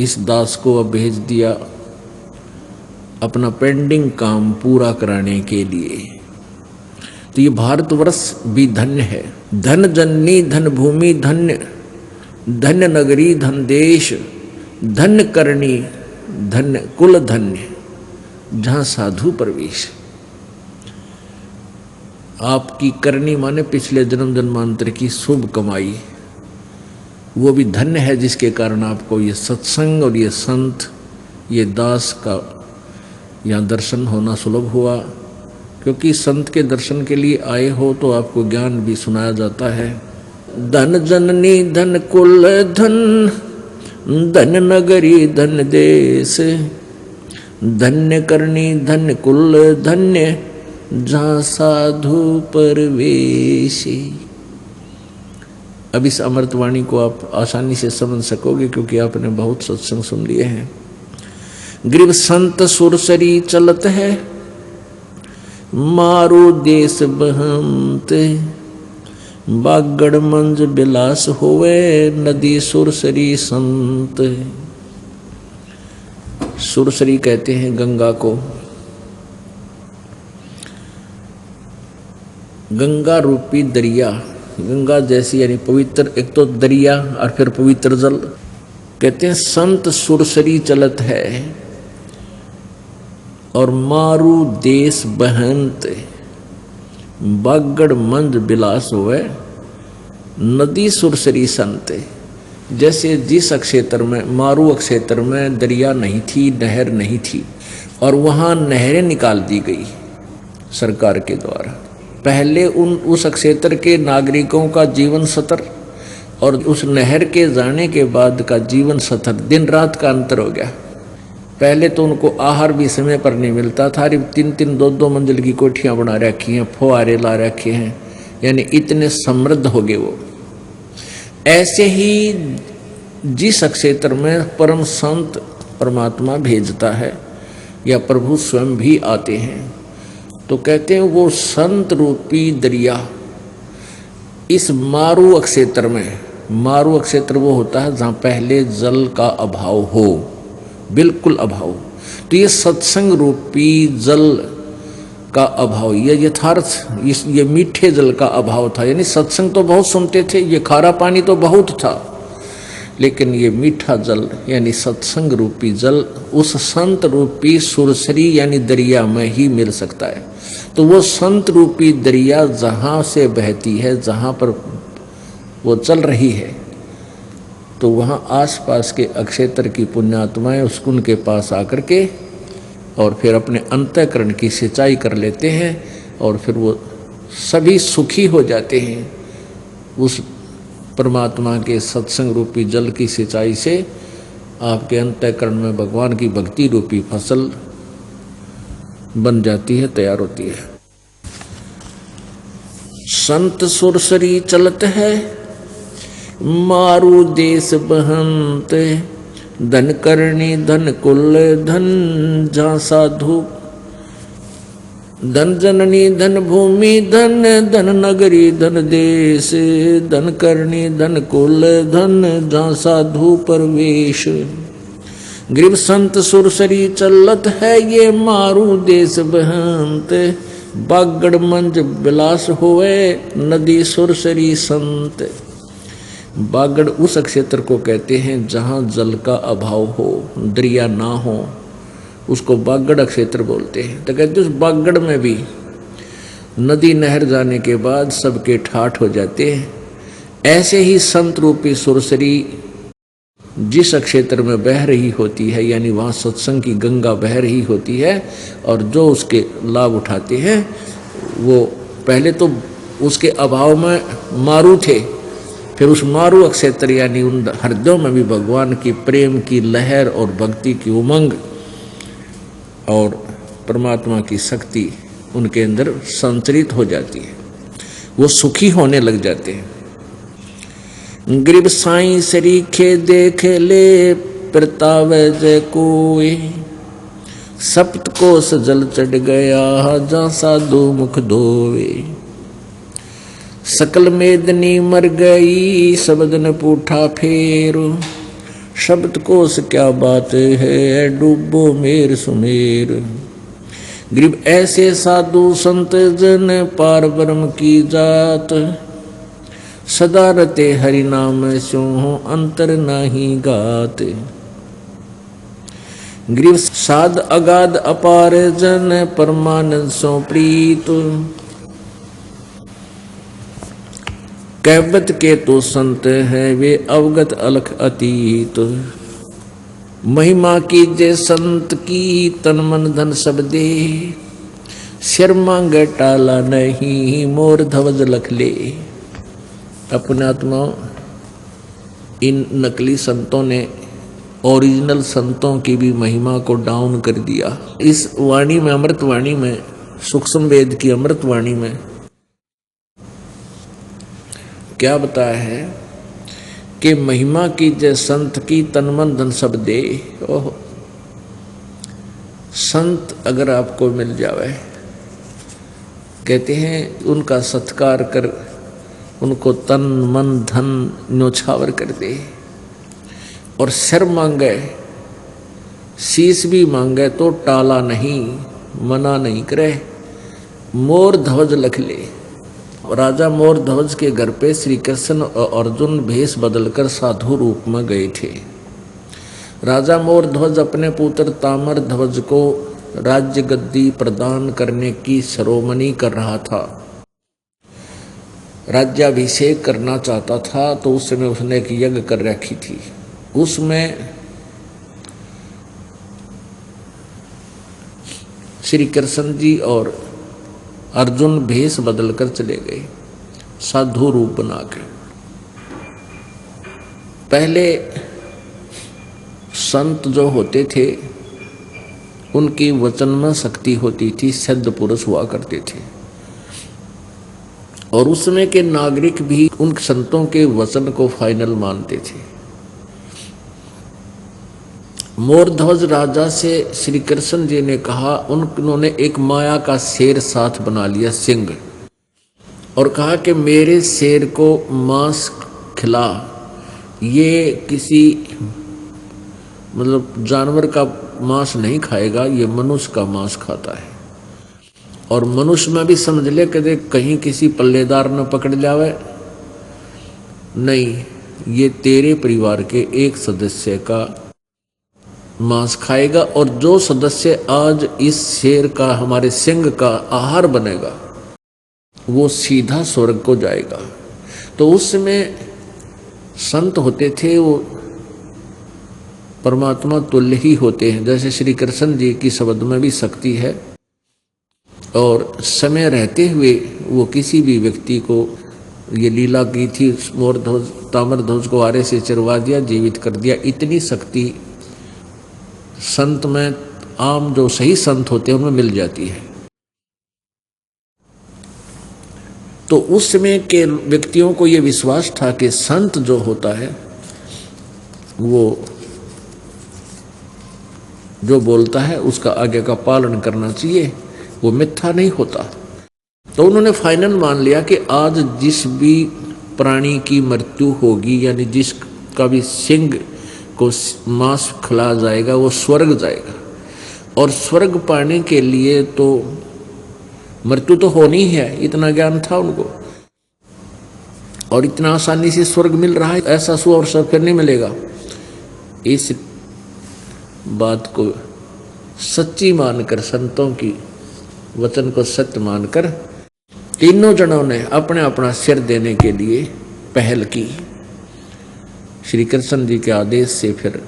इस दास को अब भेज दिया अपना पेंडिंग काम पूरा कराने के लिए। तो ये भारतवर्ष भी धन्य है। धन जननी धन भूमि धन्य, धन्य नगरी धन देश, धन्य करणी धन्य कुल धन्य, जहाँ साधु प्रवेश। आपकी करनी माने पिछले जन्म जन्मांतर की शुभ कमाई, वो भी धन्य है जिसके कारण आपको ये सत्संग और ये संत, ये दास का यहाँ दर्शन होना सुलभ हुआ। क्योंकि संत के दर्शन के लिए आए हो तो आपको ज्ञान भी सुनाया जाता है। धन जननी धन कुल धन, धन नगरी धन देश, धन्य करनी धन्य कुल धन्य, जहाँ साधु परवेशी। अब इस अमृतवाणी को आप आसानी से समझ सकोगे क्योंकि आपने बहुत सत्संग सुन लिए हैं। ग्रीव संत सुरसरी चलत है, मारो देश बहमत, बागड़ मंज बिलास होवे, नदी सुरसरी संत। सुरसरी कहते हैं गंगा को। गंगा रूपी दरिया, गंगा जैसी यानी पवित्र, एक तो दरिया और फिर पवित्र जल। कहते हैं संत सुरसरी चलत है और मारू देश बहंत, बागड़ मंद बिलास हुए नदी सुरसरी संत। जैसे जिस क्षेत्र में, मारू क्षेत्र में दरिया नहीं थी, नहर नहीं थी, और वहाँ नहरें निकाल दी गई सरकार के द्वारा। पहले उस क्षेत्र के नागरिकों का जीवन स्तर और उस नहर के जाने के बाद का जीवन स्तर दिन रात का अंतर हो गया। पहले तो उनको आहार भी समय पर नहीं मिलता था, 3-3 2-2 मंजिल की कोठियाँ बना रखी हैं, फुहारे ला रखे हैं, यानी इतने समृद्ध हो गए वो। ऐसे ही जिस क्षेत्र में परम संत परमात्मा भेजता है या प्रभु स्वयं भी आते हैं, तो कहते हैं वो संत रूपी दरिया इस मारू क्षेत्र में, मारू क्षेत्र वो होता है जहाँ पहले जल का अभाव हो, बिल्कुल अभाव। तो ये सत्संग रूपी जल का अभाव, ये यथार्थ, ये मीठे जल का अभाव था। यानी सत्संग तो बहुत सुनते थे, ये खारा पानी तो बहुत था, लेकिन ये मीठा जल यानी सत्संग रूपी जल उस संत रूपी सुरसरी यानी दरिया में ही मिल सकता है। तो वो संत रूपी दरिया जहाँ से बहती है, जहाँ पर वो चल रही है, तो वहाँ आसपास के अक्षेत्र की पुण्यात्माएं उस कुंड के पास आकर के और फिर अपने अंतःकरण की सिंचाई कर लेते हैं और फिर वो सभी सुखी हो जाते हैं उस परमात्मा के सत्संग रूपी जल की सिंचाई से। आपके अंतःकरण में भगवान की भक्ति रूपी फसल बन जाती है, तैयार होती है। संत सुरसरी चलत है मारू देश बहंत, धन करणी धन कुल धन जहाँ साधु, धन जननी धन भूमि धन, धन नगरी धन देश, धन करणी धन कुल धन जहाँ साधु परवेश। ग्रीव संत सुरसरी चलत है ये मारू देश बहंत, बागड़ मंज बिलास होए नदी सुरसरी संत। बागड़ उस क्षेत्र को कहते हैं जहाँ जल का अभाव हो, दरिया ना हो, उसको बागड़ क्षेत्र बोलते हैं। तो कहते हैं उस बागड़ में भी नदी नहर जाने के बाद सबके ठाठ हो जाते हैं। ऐसे ही संत रूपी सुरसरी जिस क्षेत्र में बह रही होती है, यानी वहाँ सत्संग की गंगा बह रही होती है, और जो उसके लाभ उठाते हैं वो पहले तो उसके अभाव में मारू थे, फिर उस मारू क्षेत्र यानी उन हृदयों में भी भगवान की प्रेम की लहर और भक्ति की उमंग और परमात्मा की शक्ति उनके अंदर संचरित हो जाती है, वो सुखी होने लग जाते हैं। गरीब साईं सरीखे देख ले प्रतावे जय कोई, सप्तकोश जल चढ़ गया जहाँ साधु मुख धोवे। सकल मेदनी मर गई शब्द न पूठा फेर, शब्द कोश क्या बात है डूबो मेर सुमेर। गरीब ऐसे साधु संत जन पार ब्रह्म की जात, सदा रते हरि नाम स्यो अंतर नाही गात। गरीब साध अगाध अपार जन परमानंद सो प्रीत, कहबत के तो संत है वे अवगत अलख अतीत। महिमा की जय संत की तन मन धन सब दे, सिर मांग टाला नहीं मोर ध्वज लख ले। अपने आत्मा इन नकली संतों ने ओरिजिनल संतों की भी महिमा को डाउन कर दिया। इस वाणी में, अमृत वाणी में, सूक्ष्म वेद की अमृत वाणी में क्या बताया है कि महिमा की जय संत की तन मन धन सब दे। ओह, संत अगर आपको मिल जावे, कहते हैं उनका सत्कार कर, उनको तन मन धन न्योछावर कर दे, और सिर मांगे, शीश भी मांगे तो टाला नहीं, मना नहीं करे। मोर ध्वज लख ले, राजा मोर ध्वज के घर पे श्री कृष्ण और अर्जुन भेष बदलकर साधु रूप में गए थे। राजा मोर ध्वज अपने पुत्र ताम्र ध्वज को राज्य गद्दी प्रदान करने की शिरोमणि कर रहा था, राज्याभिषेक करना चाहता था। तो उस समय उसने एक यज्ञ कर रखी थी। उसमें श्री कृष्ण जी और अर्जुन भेष बदलकर चले गए साधु रूप बना के। पहले संत जो होते थे उनकी वचन में शक्ति होती थी, सिद्ध पुरुष हुआ करते थे, और उसमें के नागरिक भी उन संतों के वचन को फाइनल मानते थे। मोरध्वज राजा से श्री कृष्ण जी ने कहा, उन्होंने एक माया का शेर साथ बना लिया, सिंह, और कहा कि मेरे शेर को मांस खिला। ये किसी मतलब जानवर का मांस नहीं खाएगा, ये मनुष्य का मांस खाता है। और मनुष्य में भी समझ ले कि कहीं किसी पल्लेदार न पकड़ जावे, नहीं, ये तेरे परिवार के एक सदस्य का मांस खाएगा, और जो सदस्य आज इस शेर का, हमारे सिंह का आहार बनेगा, वो सीधा स्वर्ग को जाएगा। तो उस समय संत होते थे वो परमात्मा तुल्य ही होते हैं। जैसे श्री कृष्ण जी की शब्द में भी शक्ति है, और समय रहते हुए वो किसी भी व्यक्ति को ये लीला की थी, मोर ध्वज ताम्र ध्वज को आरे से चिरवा दिया, जीवित कर दिया। इतनी शक्ति संत में, आम जो सही संत होते हैं उनमें मिल जाती है। तो उस समय के व्यक्तियों को ये विश्वास था कि संत जो होता है वो जो बोलता है उसका आगे का पालन करना चाहिए, वो मिथ्या नहीं होता। तो उन्होंने फाइनल मान लिया कि आज जिस भी प्राणी की मृत्यु होगी, यानी जिसका भी सिंह को मांस खिला जाएगा, वो स्वर्ग जाएगा। और स्वर्ग पाने के लिए तो मृत्यु तो होनी ही है, इतना ज्ञान था उनको, और इतना आसानी से स्वर्ग मिल रहा है, ऐसा सु और सब फिर नहीं मिलेगा। इस बात को सच्ची मानकर, संतों की वचन को सत्य मानकर, तीनों जनों ने अपने अपना सिर देने के लिए पहल की। श्री कृष्ण जी के आदेश से फिर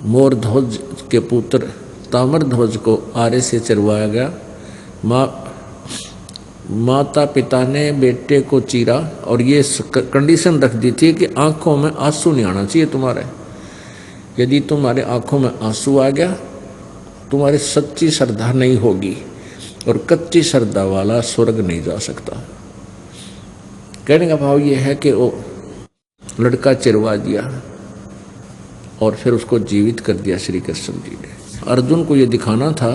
मोर ध्वज के पुत्र ताम्र ध्वज को आरे से चिरवाया गया। माता पिता ने बेटे को चीरा, और ये कंडीशन रख दी थी कि आंखों में आंसू नहीं आना चाहिए तुम्हारे। यदि तुम्हारे आंखों में आंसू आ गया, तुम्हारी सच्ची श्रद्धा नहीं होगी, और कच्ची श्रद्धा वाला स्वर्ग नहीं जा सकता। कहने का भाव ये है कि वो लड़का चिरवा दिया और फिर उसको जीवित कर दिया श्री कृष्ण जी ने। अर्जुन को ये दिखाना था,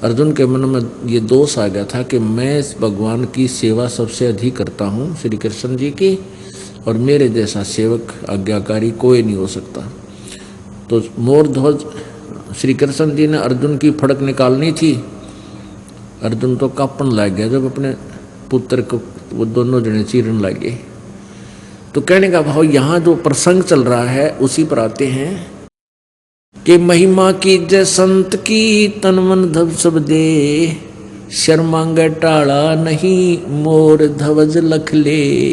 अर्जुन के मन में ये दोष आ गया था कि मैं इस भगवान की सेवा सबसे अधिक करता हूँ, श्री कृष्ण जी की, और मेरे जैसा सेवक आज्ञाकारी कोई नहीं हो सकता। तो मोर ध्वज श्री कृष्ण जी ने अर्जुन की फड़क निकालनी थी। अर्जुन तो कांपन लग गया जब अपने पुत्र को वो दोनों जने चीरने लगे। तो कहने का भाव यहाँ जो प्रसंग चल रहा है उसी पर आते हैं कि महिमा की जय संत की, तन मन धब सब दे, शर मांगे टाड़ा नहीं, मोर ध्वज लख ले।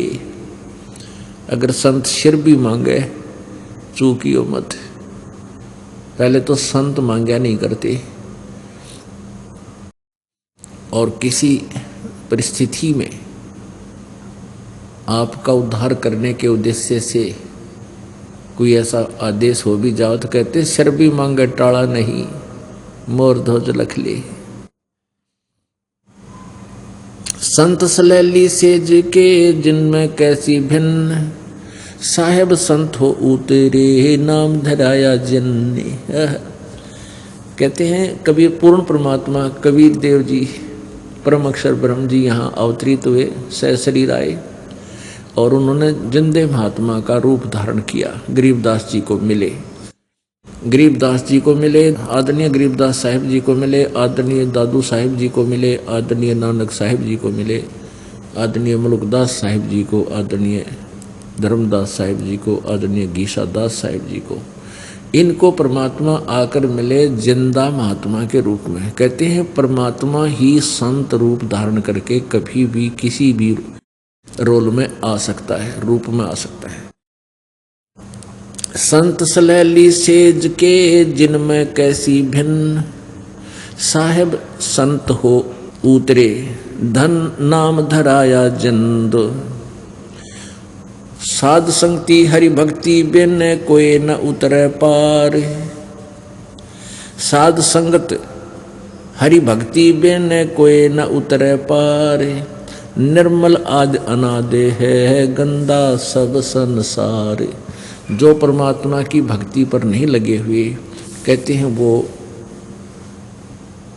अगर संत सिर भी मांगे चूकियो मत। पहले तो संत मांगा नहीं करते, और किसी परिस्थिति में आपका उद्धार करने के उद्देश्य से कोई ऐसा आदेश हो भी जाओ तो कहते सिर भी मांगे टाड़ा नहीं, मोर ध्वज लख ले। संत सलैली सेज के जिनमें कैसी भिन्न, साहेब संत हो उतरे नाम धराया जिनने। कहते हैं कबीर पूर्ण परमात्मा कबीर देव जी, परम अक्षर ब्रह्म जी यहाँ अवतरित हुए, सहशरीर आए, और उन्होंने जिंदे महात्मा का रूप धारण किया। गरीबदास जी को मिले, गरीबदास जी को मिले, आदरणीय गरीबदास साहिब जी को मिले, आदरणीय दादू साहिब जी को मिले, आदरणीय नानक साहिब जी को मिले, आदरणीय मुल्कदास साहिब जी को, आदरणीय धर्मदास साहिब जी को, आदरणीय गीसा दास साहिब जी को, इनको परमात्मा आकर मिले जिंदा महात्मा के रूप में। कहते हैं परमात्मा ही संत रूप धारण करके कभी भी किसी भी रोल में आ सकता है, रूप में आ सकता है। संत सलैली सेज के जिनमें कैसी भिन्न, साहेब संत हो उतरे धन नाम धराया जिंद, साध संगति हरि भक्ति बिन कोई न उतरे पार, साध संगत हरि भक्ति बिन कोई न उतरे पार, निर्मल आदि अनादे है गंदा सब संसार। जो परमात्मा की भक्ति पर नहीं लगे हुए, कहते हैं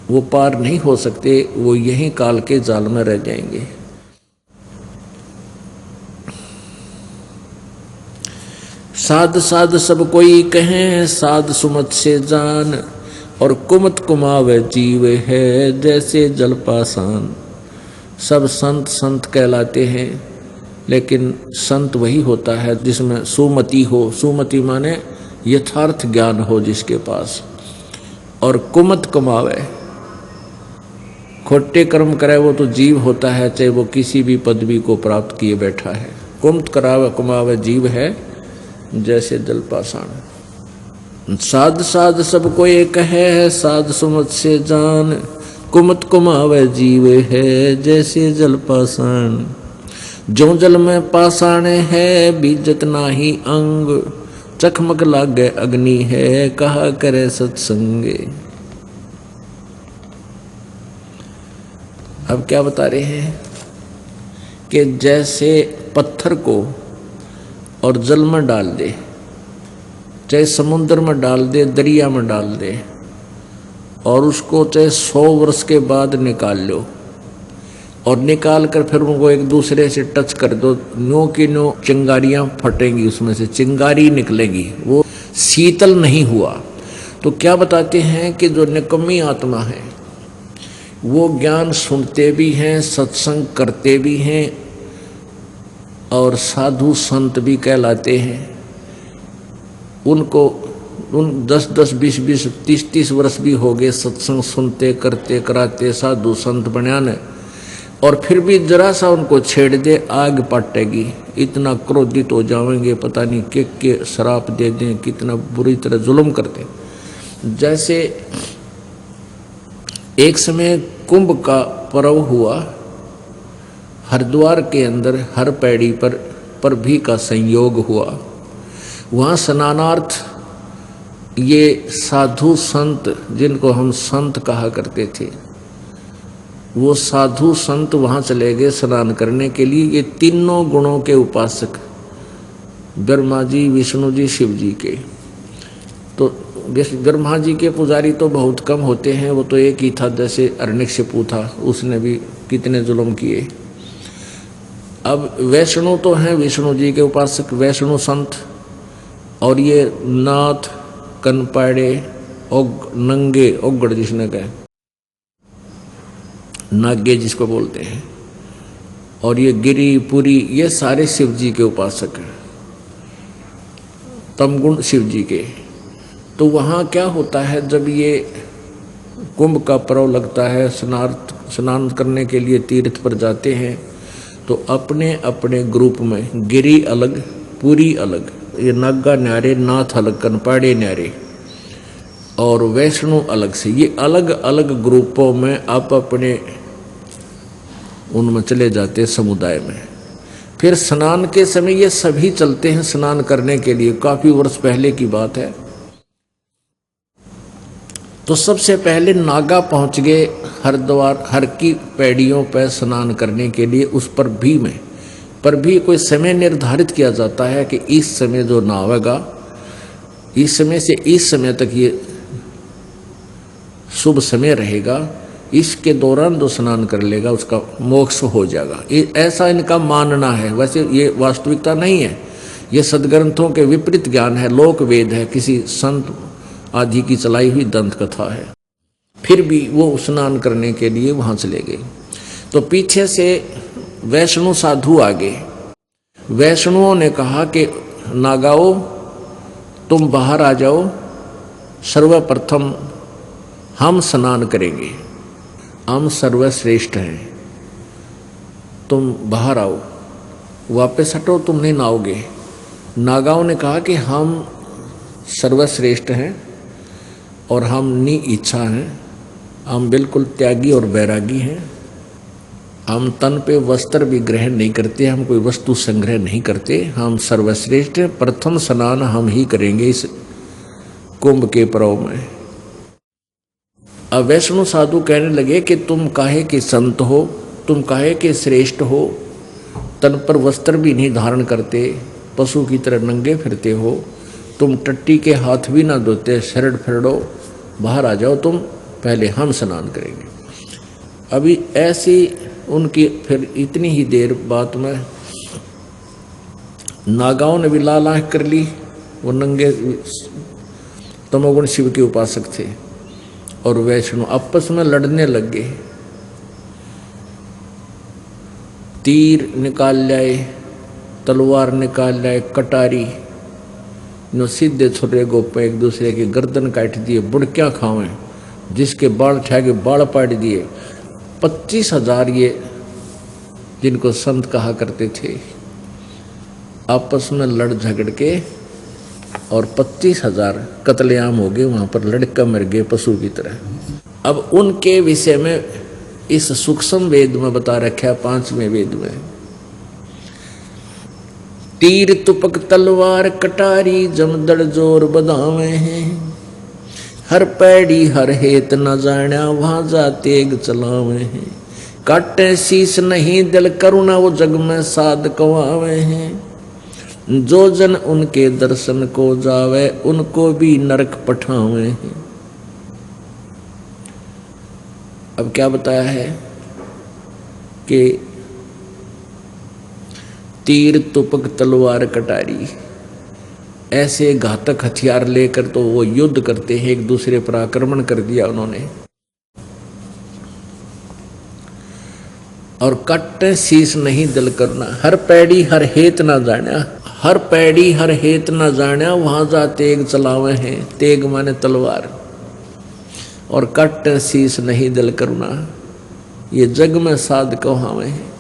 वो पार नहीं हो सकते, वो यहीं काल के जाल में रह जाएंगे। साध साध सब कोई कहें साध सुमत से जान, और कुमत कुमावे जीव है जैसे जल पासान। सब संत संत कहलाते हैं, लेकिन संत वही होता है जिसमें सुमति हो। सुमति माने यथार्थ ज्ञान हो जिसके पास, और कुमत कमावे, खोटे कर्म करे वो तो जीव होता है, चाहे वो किसी भी पदवी को प्राप्त किए बैठा है। कुमत करावे कुमावे जीव है जैसे जल पाषाण। साध साध सब को एक है साध सुमत से जान, कुमत कुमावे जीव है जैसे जल पाषाण। जो जल में पाषाण है बीजत नाही अंग, चकमक लागे अग्नि है कहा करे सत्संगे। अब क्या बता रहे हैं कि जैसे पत्थर को और जल में डाल दे, चाहे समुद्र में डाल दे, दरिया में डाल दे, और उसको चाहे 100 वर्ष के बाद निकाल लो, और निकाल कर फिर उनको एक दूसरे से टच कर दो, नो की नो चिंगारियां फटेंगी, उसमें से चिंगारी निकलेगी, वो शीतल नहीं हुआ। तो क्या बताते हैं कि जो निकम्मी आत्मा है वो ज्ञान सुनते भी हैं, सत्संग करते भी हैं, और साधु संत भी कहलाते हैं। उनको 10-10, 20-20, 30-30 वर्ष भी हो गए सत्संग सुनते करते कराते साधु संत बनियाने, और फिर भी जरा सा उनको छेड़ दे आग पटेगी, इतना क्रोधित हो जाएंगे, पता नहीं के शराप दे दें, कितना बुरी तरह जुल्म करते। जैसे एक समय कुंभ का पर्व हुआ, हरिद्वार के अंदर हर पैड़ी पर भी का संयोग हुआ। वहाँ स्नानार्थ ये साधु संत, जिनको हम संत कहा करते थे, वो साधु संत वहाँ चले गए स्नान करने के लिए। ये तीनों गुणों के उपासक, ब्रह्मा जी, विष्णु जी, शिव जी के। तो ब्रह्मा जी के पुजारी तो बहुत कम होते हैं, वो तो एक ही था, जैसे हिरण्यकशिपु था, उसने भी कितने जुल्म किए। अब वैष्णु तो हैं विष्णु जी के उपासक, वैष्णु संत, और ये नाथ, कनपाड़े, नंगे, ओगड़ जिसने कहे, नागे जिसको बोलते हैं, और ये गिरी पुरी, ये सारे शिव जी के उपासक हैं, तमगुण शिव जी के। तो वहाँ क्या होता है, जब ये कुंभ का पर्व लगता है, स्नान करने के लिए तीर्थ पर जाते हैं, तो अपने अपने ग्रुप में गिरी अलग, पुरी अलग, ये नागा न्यारे, नाथ अलग, कनपाड़े न्यारे, और वैष्णु अलग से, ये अलग अलग ग्रुपों में आप अपने उनमें चले जाते हैं समुदाय में। फिर स्नान के समय ये सभी चलते हैं स्नान करने के लिए, काफी वर्ष पहले की बात है। तो सबसे पहले नागा पहुंच गए हरिद्वार, हर की पैड़ियों पर स्नान करने के लिए। उस पर भी कोई समय निर्धारित किया जाता है कि इस समय जो नहावेगा, इस समय से इस समय तक ये शुभ समय रहेगा, इसके दौरान जो स्नान कर लेगा उसका मोक्ष हो जाएगा। ऐसा इनका मानना है। वैसे ये वास्तविकता नहीं है, ये सदग्रंथों के विपरीत ज्ञान है, लोक वेद है, किसी संत आदि की चलाई हुई दंत कथा है। फिर भी वो स्नान करने के लिए वहाँ चले गए। तो पीछे से वैष्णु साधु आगे। वैष्णुओं ने कहा कि नागाओ तुम बाहर आ जाओ, सर्वप्रथम हम स्नान करेंगे, हम सर्वश्रेष्ठ हैं, तुम बाहर आओ, वापस हटो, तुम नहीं नहाओगे। नागाओं ने कहा कि हम सर्वश्रेष्ठ हैं और हम नि इच्छा हैं, हम बिल्कुल त्यागी और बैरागी हैं, हम तन पे वस्त्र भी ग्रहण नहीं करते, हम कोई वस्तु संग्रह नहीं करते, हम सर्वश्रेष्ठ हैं, प्रथम स्नान हम ही करेंगे इस कुंभ के पर्व में। अब वैष्णु साधु कहने लगे कि तुम काहे के संत हो, तुम काहे के श्रेष्ठ हो, तन पर वस्त्र भी नहीं धारण करते, पशु की तरह नंगे फिरते हो, तुम टट्टी के हाथ भी ना धोते, शरण फिरड़ो, बाहर आ जाओ तुम, पहले हम स्नान करेंगे। अभी ऐसी उनकी फिर इतनी ही देर बात में नागाओं ने भी लाल आंख कर ली। वो नंगे तमोगुण शिव के उपासक थे और वैष्णव आपस में लड़ने लग गए। तीर निकाल लाए, तलवार निकाल लाए, कटारी नो सीधे छोटे गोपे एक दूसरे की गर्दन काट दिए, बुड़कियाँ खावें, जिसके बाल ठहगे बाल पाट दिए। 25,000 ये जिनको संत कहा करते थे आपस में लड़ झगड़ के और 25,000 कत्लेआम हो गए, वहां पर लड़का मर गए पशु की तरह। अब उनके विषय में इस सूक्ष्म वेद में बता रखा है, 5वें वेद में, तीर तुपक तलवार कटारी जमदड़ जोर बधावे हैं, हर पैड़ी हर हेत न जाण्या वहां जा तेग चलावे हैं, काटे शीस नहीं दिल करुणा वो जग में साध कवावे हैं, जो जन उनके दर्शन को जावे उनको भी नरक पठावे हैं। अब क्या बताया है कि तीर तुपक तलवार कटारी ऐसे घातक हथियार लेकर तो वो युद्ध करते हैं, एक दूसरे पर आक्रमण कर दिया उन्होंने। और कट शीश नहीं दिल करना, हर पैड़ी हर हेत ना जाना, हर पैड़ी हर हेत ना जाना वहां जा तेग चलावे हैं, तेग माने तलवार, और कट शीश नहीं दिल करना ये जग में साध कहावे हैं।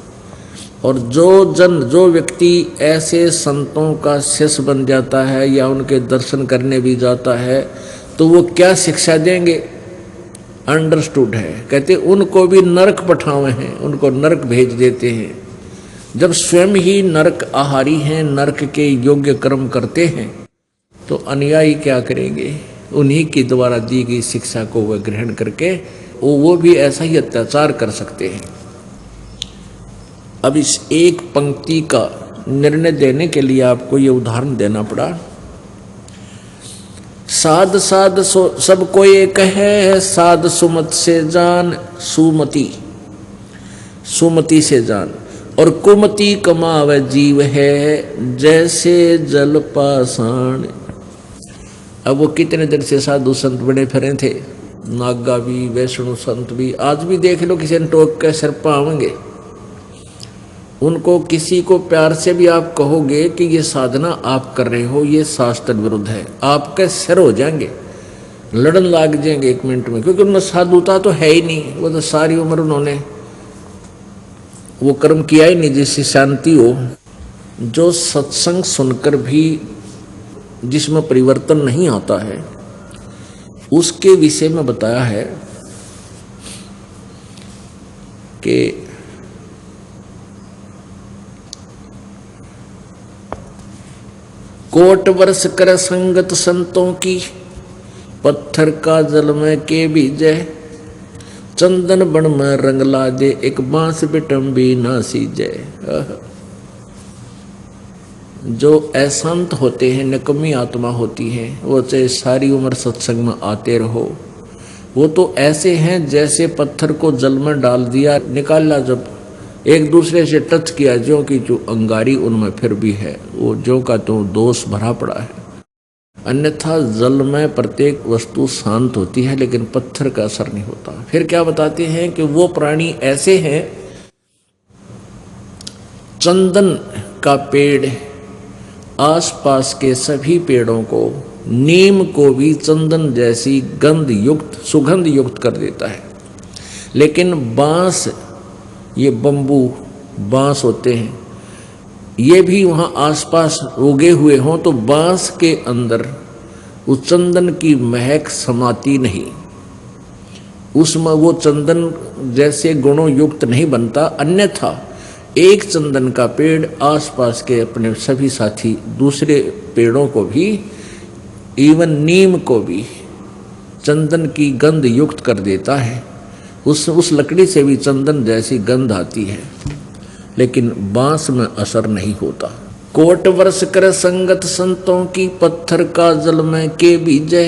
और जो व्यक्ति ऐसे संतों का शिष्य बन जाता है या उनके दर्शन करने भी जाता है तो वो क्या शिक्षा देंगे, अंडरस्टूड है। कहते उनको भी नरक पठावे हैं, उनको नरक भेज देते हैं। जब स्वयं ही नरक आहारी हैं, नरक के योग्य कर्म करते हैं, तो अनुयायी क्या करेंगे, उन्हीं की द्वारा दी गई शिक्षा को वह ग्रहण करके वो भी ऐसा ही अत्याचार कर सकते हैं। अब इस एक पंक्ति का निर्णय देने के लिए आपको ये उदाहरण देना पड़ा। साध साध सब को एक है, साध सुमत से जान, सुमति सुमति से जान, और कुमति कमावे जीव है जैसे जल पाषाण। अब वो कितने दिन से साधु संत बने फिरे थे, नागा भी वैष्णु संत भी, आज भी देख लो किसी ने टोक के सिर पावेंगे। उनको किसी को प्यार से भी आप कहोगे कि ये साधना आप कर रहे हो, ये शास्त्र विरुद्ध है, आपके सिर हो जाएंगे, लड़न लाग जाएंगे 1 मिनट में, क्योंकि उनमें साधुता तो है ही नहीं। वो तो सारी उम्र उन्होंने वो कर्म किया ही नहीं जिससे शांति हो। जो सत्संग सुनकर भी जिसमें परिवर्तन नहीं आता है उसके विषय में बताया है कि कोट वर्ष कर संगत संतों की, पत्थर का जल में के बीजे, चंदन बन में रंग ला दे, एक बांस बिटम भी ना सीजे। जो अशांत होते हैं, निकम्मी आत्मा होती है, वो चाहे सारी उम्र सत्संग में आते रहो, वो तो ऐसे हैं जैसे पत्थर को जल में डाल दिया, निकाला, जब एक दूसरे से टच किया, जो कि जो अंगारी उनमें फिर भी है, वो जो का तो दोष भरा पड़ा है। अन्यथा जल में प्रत्येक वस्तु शांत होती है, लेकिन पत्थर का असर नहीं होता। फिर क्या बताते हैं कि वो प्राणी ऐसे हैं चंदन का पेड़ आसपास के सभी पेड़ों को, नीम को भी चंदन जैसी गंध युक्त, सुगंध युक्त कर देता है। लेकिन बांस, ये बम्बू बांस होते हैं, ये भी वहाँ आसपास उगे हुए हों तो बांस के अंदर उस चंदन की महक समाती नहीं, उसमें वो चंदन जैसे गुणों युक्त नहीं बनता। अन्यथा एक चंदन का पेड़ आसपास के अपने सभी साथी दूसरे पेड़ों को भी, इवन नीम को भी चंदन की गंध युक्त कर देता है। उस लकड़ी से भी चंदन जैसी गंध आती है, लेकिन बांस में असर नहीं होता। कोट वर्ष कर संगत संतों की, पत्थर का जल में के बीजे,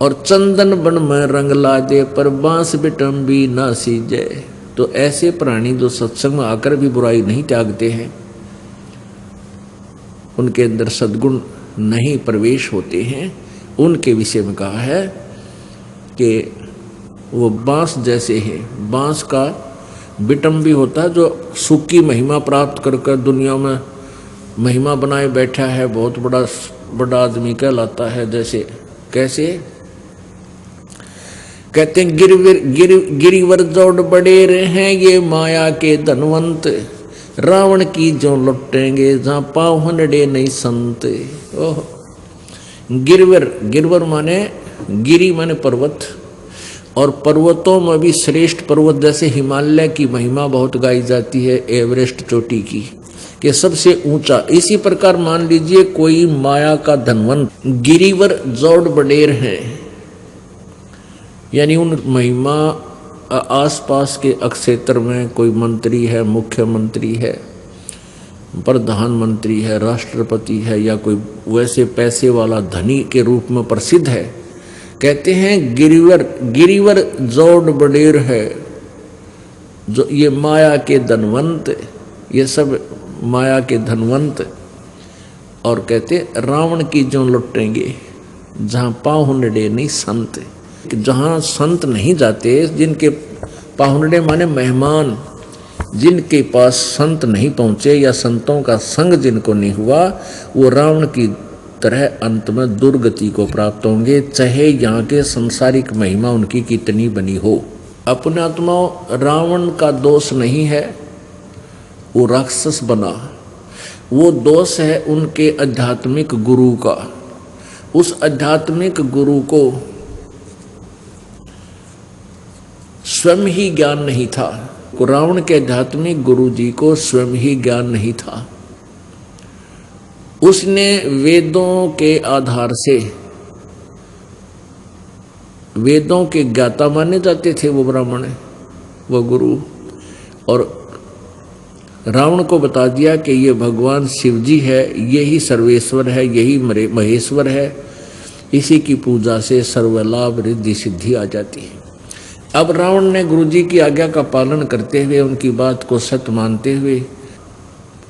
और चंदन बन में रंग ला दे, पर बांस बिटम भी ना सीजे। तो ऐसे प्राणी जो सत्संग में आकर भी बुराई नहीं त्यागते हैं, उनके अंदर सद्गुण नहीं प्रवेश होते हैं, उनके विषय में कहा है कि वो बांस जैसे है। बांस का बिटम भी होता है जो सुख की महिमा प्राप्त कर कर दुनिया में महिमा बनाए बैठा है, बहुत बड़ा आदमी कहलाता है। जैसे कैसे कहते हैं, गिरिवर जोड़ बड़े हैं ये माया के धनवंत, रावण की जो लुटेंगे जहाँ पाँव हनड़े नहीं संत। ओह, गिरवर माने गिरी माने पर्वत, और पर्वतों में भी श्रेष्ठ पर्वत जैसे हिमालय की महिमा बहुत गाई जाती है, एवरेस्ट चोटी की, कि सबसे ऊंचा। इसी प्रकार मान लीजिए कोई माया का धनवंत गिरिवर जोड़ बडेर है, यानी उन महिमा आसपास के क्षेत्र में कोई मंत्री है, मुख्यमंत्री है, प्रधानमंत्री है, राष्ट्रपति है, या कोई वैसे पैसे वाला धनी के रूप में प्रसिद्ध है। कहते हैं गिरिवर जोड़ बडेर है, जो ये माया के धनवंत, ये सब माया के धनवंत। और कहते रावण की जो लुटेंगे जहाँ पाहुंडे नहीं संत, जहाँ संत नहीं जाते, जिनके पाहुंडे माने मेहमान, जिनके पास संत नहीं पहुँचे या संतों का संग जिनको नहीं हुआ, वो रावण की तरह अंत में दुर्गति को प्राप्त होंगे, चाहे यहाँ के संसारिक महिमा उनकी कितनी बनी हो। अपने आत्माओं, रावण का दोष नहीं है वो राक्षस बना, वो दोष है उनके आध्यात्मिक गुरु का। उस आध्यात्मिक गुरु को स्वयं ही ज्ञान नहीं था, रावण के आध्यात्मिक गुरु जी को स्वयं ही ज्ञान नहीं था। उसने वेदों के आधार से, वेदों के ज्ञाता माने जाते थे वो ब्राह्मण, वो गुरु, और रावण को बता दिया कि ये भगवान शिव जी है, यही सर्वेश्वर है, यही महेश्वर है, इसी की पूजा से सर्वलाभ रिद्धि सिद्धि आ जाती है। अब रावण ने गुरु जी की आज्ञा का पालन करते हुए, उनकी बात को सत्य मानते हुए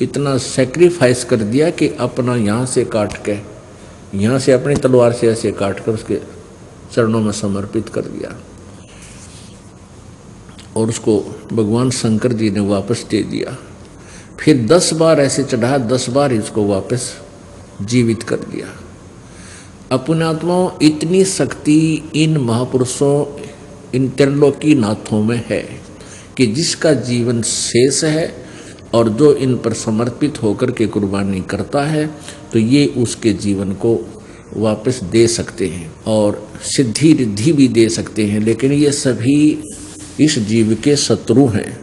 इतना सैक्रिफाइस कर दिया कि अपना यहाँ से काट के, यहाँ से अपनी तलवार से ऐसे काट कर उसके चरणों में समर्पित कर दिया, और उसको भगवान शंकर जी ने वापस दे दिया। फिर 10 बार ऐसे चढ़ा, 10 बार इसको वापस जीवित कर दिया। अपने आत्माओं, इतनी शक्ति इन महापुरुषों, इन त्रिलोकी नाथों में है कि जिसका जीवन शेष है और जो इन पर समर्पित होकर के कुर्बानी करता है, तो ये उसके जीवन को वापस दे सकते हैं और सिद्धि रिद्धि भी दे सकते हैं। लेकिन ये सभी इस जीव के शत्रु हैं।